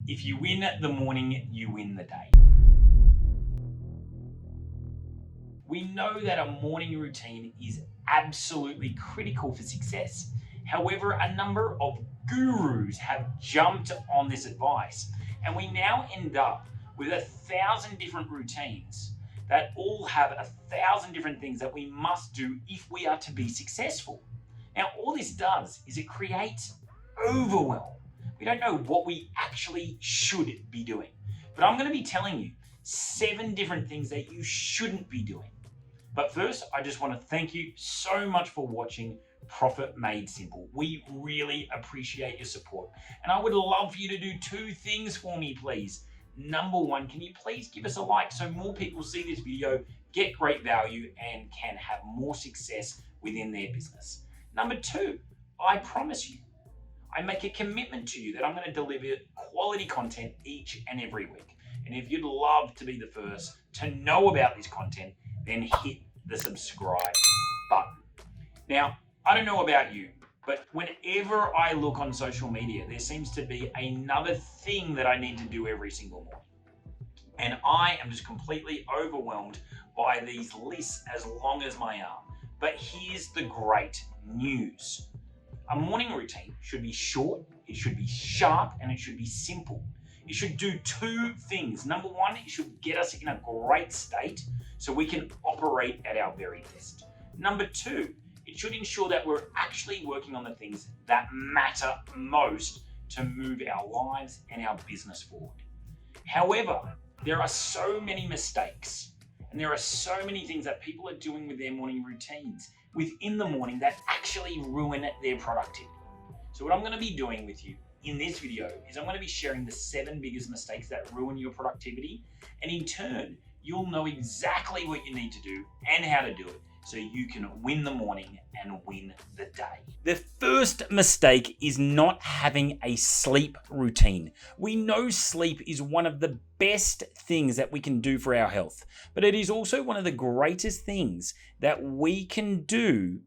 If you win the morning, you win the day. We know that a morning routine is absolutely critical for success. However, a number of gurus have jumped on this advice, and we now end up with 1,000 different routines that all have 1,000 different things that we must do if we are to be successful. Now, all this does is it creates overwhelm. We don't know what we actually should be doing. But I'm going to be telling you 7 different things that you shouldn't be doing. But first, I just want to thank you so much for watching Profit Made Simple. We really appreciate your support. And I would love for you to do 2 things for me, please. Number 1, can you please give us a like so more people see this video, get great value, and can have more success within their business. Number 2, I promise you, I make a commitment to you that I'm going to deliver quality content each and every week. And if you'd love to be the first to know about this content, then hit the subscribe button. Now, I don't know about you, but whenever I look on social media, there seems to be another thing that I need to do every single morning. And I am just completely overwhelmed by these lists as long as my arm. But here's the great news. A morning routine should be short, it should be sharp, and it should be simple. It should do 2 things. Number 1, it should get us in a great state so we can operate at our very best. Number 2, it should ensure that we're actually working on the things that matter most to move our lives and our business forward. However, there are so many mistakes and there are so many things that people are doing with their morning routines within the morning that actually ruin their productivity. So what I'm going to be doing with you in this video is I'm going to be sharing the 7 biggest mistakes that ruin your productivity, and in turn you'll know exactly what you need to do and how to do it so you can win the morning and win the day. The first mistake is not having a sleep routine. We know sleep is one of the best things that we can do for our health, but it is also one of the greatest things that we can do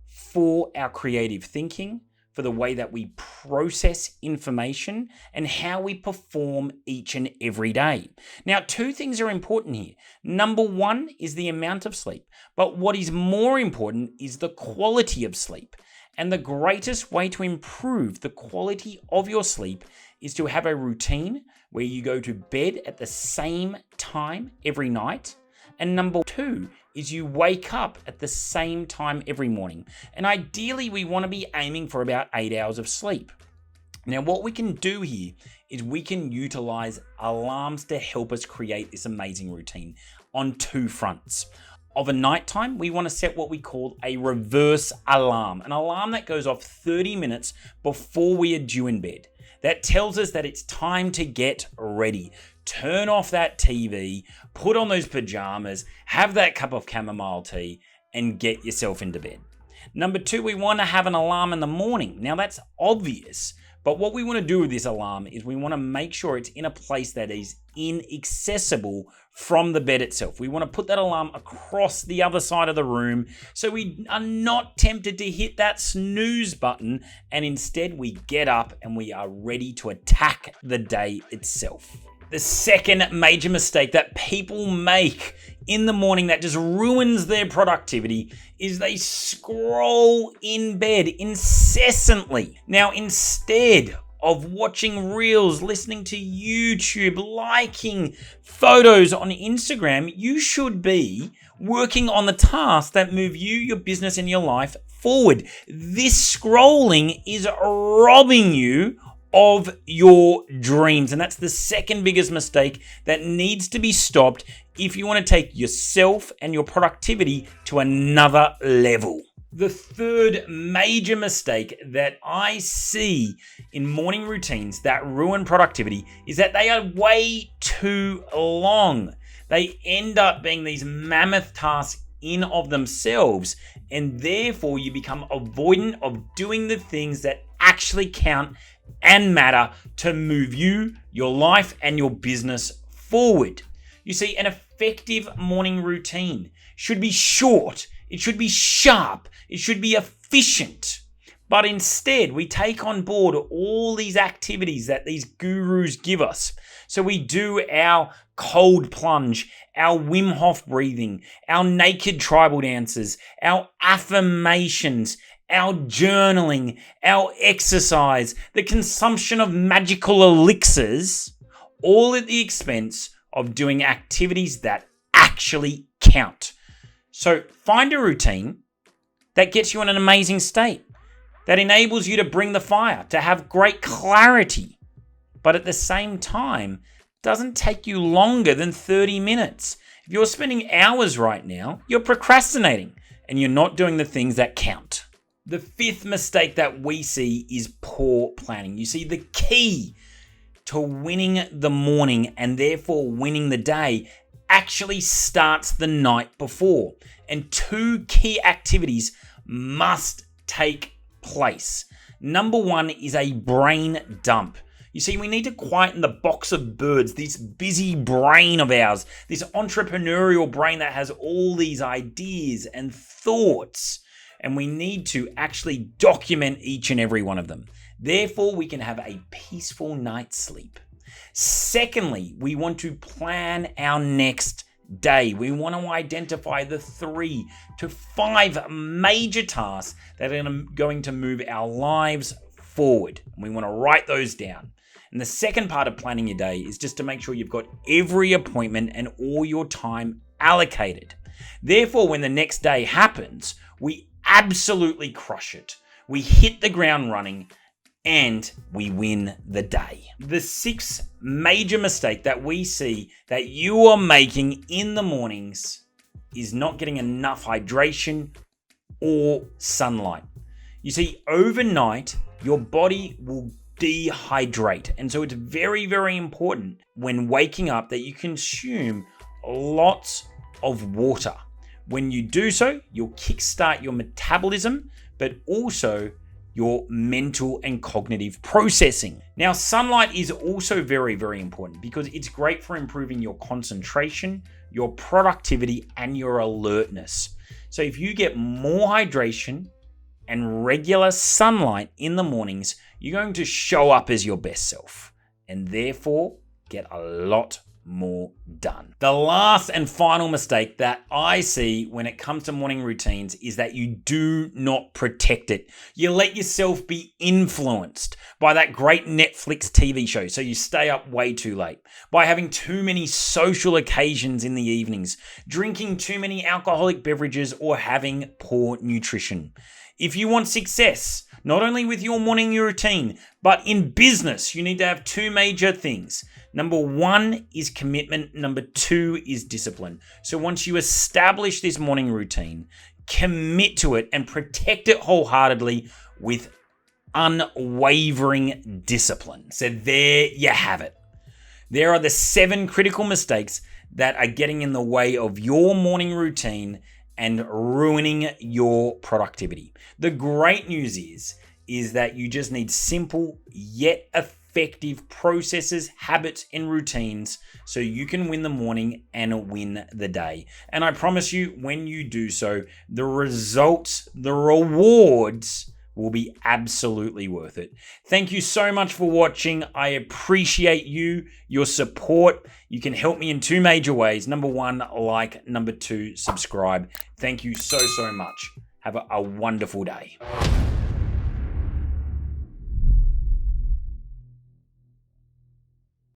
for our creative thinking, for the way that we process information, and how we perform each and every day. Now, 2 things are important here. Number 1 is the amount of sleep, but what is more important is the quality of sleep. And the greatest way to improve the quality of your sleep is to have a routine where you go to bed at the same time every night. And number 2 is you wake up at the same time every morning. And ideally, we want to be aiming for about 8 hours of sleep. Now, what we can do here is we can utilize alarms to help us create this amazing routine on 2 fronts. Of a nighttime, we want to set what we call a reverse alarm, an alarm that goes off 30 minutes before we are due in bed. That tells us that it's time to get ready. Turn off that TV, put on those pajamas, have that cup of chamomile tea, and get yourself into bed. Number 2, we want to have an alarm in the morning. Now, that's obvious, but what we want to do with this alarm is we want to make sure it's in a place that is inaccessible from the bed itself. We want to put that alarm across the other side of the room so we are not tempted to hit that snooze button, and instead we get up and we are ready to attack the day itself. The second major mistake that people make in the morning that just ruins their productivity is they scroll in bed incessantly. Now, instead of watching reels, listening to YouTube, liking photos on Instagram, you should be working on the tasks that move you, your business, and your life forward. This scrolling is robbing you of your dreams. And that's the second biggest mistake that needs to be stopped if you want to take yourself and your productivity to another level. The third major mistake that I see in morning routines that ruin productivity is that they are way too long. They end up being these mammoth tasks in of themselves, and therefore you become avoidant of doing the things that actually count and matter to move you, your life, and your business forward. You see, an effective morning routine should be short, it should be sharp, it should be efficient, But instead, we take on board all these activities that these gurus give us. So we do our cold plunge, our Wim Hof breathing, our naked tribal dances, our affirmations, our journaling, our exercise, the consumption of magical elixirs, all at the expense of doing activities that actually count. So find a routine that gets you in an amazing state, that enables you to bring the fire, to have great clarity, but at the same time, doesn't take you longer than 30 minutes. If you're spending hours right now, you're procrastinating and you're not doing the things that count. The fifth mistake that we see is poor planning. You see, the key to winning the morning and therefore winning the day actually starts the night before. And two key activities must take place. Number one is a brain dump. You see, we need to quieten the box of birds, this busy brain of ours, this entrepreneurial brain that has all these ideas and thoughts. And we need to actually document each and every one of them. Therefore, we can have a peaceful night's sleep. Secondly, we want to plan our next day. We want to identify the 3 to 5 major tasks that are going to move our lives forward. And we want to write those down. And the second part of planning your day is just to make sure you've got every appointment and all your time allocated. Therefore, when the next day happens, we absolutely crush it. We hit the ground running and we win the day. The sixth major mistake that we see that you are making in the mornings is not getting enough hydration or sunlight. You see, overnight, your body will dehydrate. And so it's very, very important when waking up that you consume lots of water. When you do so, you'll kickstart your metabolism, but also your mental and cognitive processing. Now, sunlight is also very, very important because it's great for improving your concentration, your productivity, and your alertness. So if you get more hydration and regular sunlight in the mornings, you're going to show up as your best self and therefore get a lot more done. The last and final mistake that I see when it comes to morning routines is that you do not protect it. You let yourself be influenced by that great Netflix TV show, so you stay up way too late, by having too many social occasions in the evenings, drinking too many alcoholic beverages, or having poor nutrition. If you want success, not only with your morning routine, but in business, you need to have 2 major things. Number 1 is commitment. Number 2 is discipline. So once you establish this morning routine, commit to it and protect it wholeheartedly with unwavering discipline. So there you have it. There are the 7 critical mistakes that are getting in the way of your morning routine and ruining your productivity. The great news is that you just need simple yet effective processes, habits, and routines so you can win the morning and win the day. And I promise you, when you do so, the results, the rewards will be absolutely worth it. Thank you so much for watching. I appreciate you, your support. You can help me in 2 major ways. Number 1, like. Number 2, subscribe. Thank you so much. Have a wonderful day.